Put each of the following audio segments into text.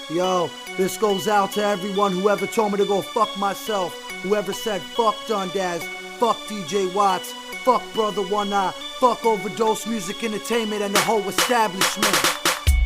Yo, this goes out to everyone who ever told me to go fuck myself. Whoever said fuck Dundaz, fuck DJ Watts, fuck Brother One Eye, fuck Overdose Music Entertainment and the whole establishment.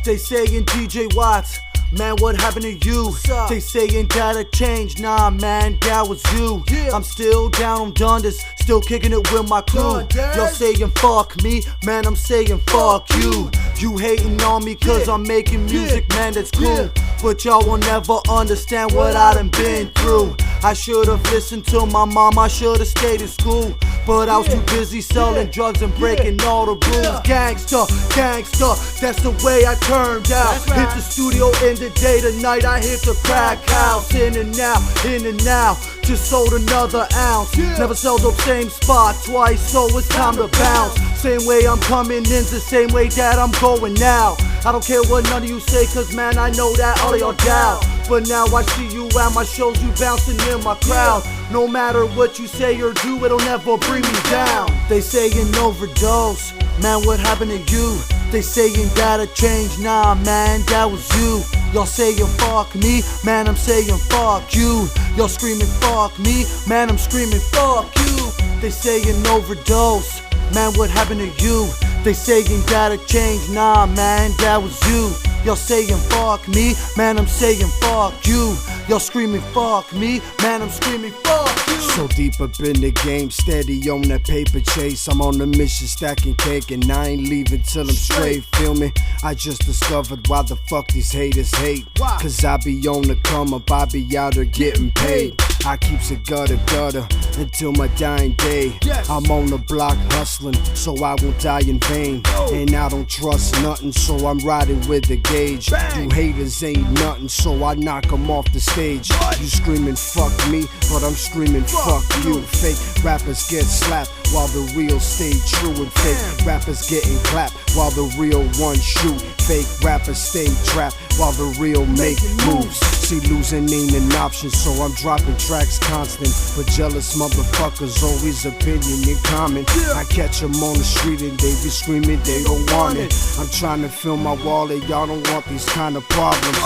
They saying DJ Watts, man, what happened to you? They saying that I changed, nah man, that was you. I'm still down on Dundas, still kicking it with my crew. Y'all saying fuck me, man, I'm saying fuck you. You hating on me cause I'm making music, man, that's cool. But y'all will never understand what I done been through. I should've listened to my mom, I should've stayed in school. But I was too busy selling drugs and breaking all the rules. Gangsta, gangsta, that's the way I turned out. Hit the studio in the day, the night I hit the crack house. In and out, just sold another ounce. Never sell the same spot twice, so it's time to bounce. Same way I'm coming in, the same way that I'm going now. I don't care what none of you say, cause man, I know that all of y'all doubt. But now I see you at my shows, you bouncing in my crowd. No matter what you say or do, it'll never bring me down. They saying overdose, man, what happened to you? They saying that I changed, nah man, that was you. Y'all saying fuck me, man, I'm saying fuck you. Y'all screaming fuck me, man, I'm screaming fuck you. They saying overdose, man, what happened to you? They saying that I changed, nah man, that was you. Y'all saying fuck me, man, I'm saying fuck you. Y'all screaming fuck me, man, I'm screaming fuck you. So deep up in the game, steady on that paper chase. I'm on the mission stacking cake and I ain't leaving till I'm straight, feel me? I just discovered why the fuck these haters hate. Cause I be on the come up, I be out there getting paid. I keeps it gutter until my dying day. I'm on the block hustling, so I won't die in vain. And I don't trust nothing, so I'm riding with the gauge. You haters ain't nothing, so I knock them off the stage. You screaming fuck me, but I'm screaming fuck you. Fake rappers get slapped while the real stay true. And fake rappers getting clapped while the real ones shoot. Fake rappers stay trapped while the real make moves. See, losing ain't an option, so I'm dropping tracks constant. But jealous motherfuckers always opinion in common. I catch them on the street and they be screaming they don't want it. I'm trying to fill my wallet, y'all don't want these kind of problems.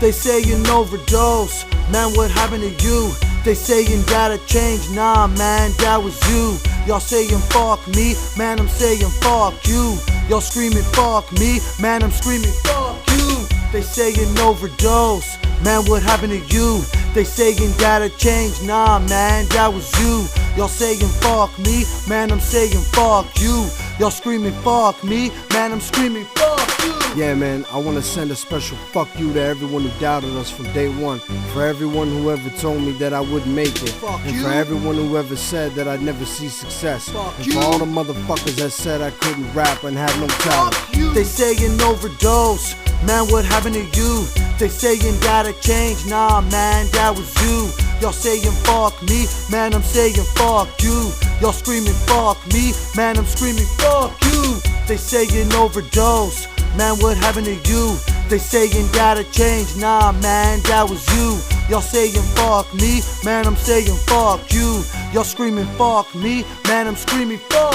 They saying overdose, man, what happened to you? They saying that I changed, nah man, that was you. Y'all saying fuck me, man, I'm saying fuck you. Y'all screaming fuck me, man, I'm screaming fuck you. They saying overdose, man, what happened to you? They saying that I changed, nah man, that was you. Y'all saying fuck me, man, I'm saying fuck you. Y'all screaming fuck me, man, I'm screaming fuck you. Yeah man, I wanna send a special fuck you to everyone who doubted us from day one. For everyone who ever told me that I wouldn't make it. And for everyone who ever said that I'd never see success. And for all the motherfuckers that said I couldn't rap and had no talent. They saying overdose, man, what happened to you? They saying that I changed, nah man, that was you. Y'all saying fuck me, man, I'm saying fuck you. Y'all screaming fuck me, man, I'm screaming fuck you. They saying overdose, man, what happened to you? They saying that I changed, nah man, that was you. Y'all saying fuck me, man, I'm saying fuck you. Y'all screaming fuck me, man, I'm screaming fuck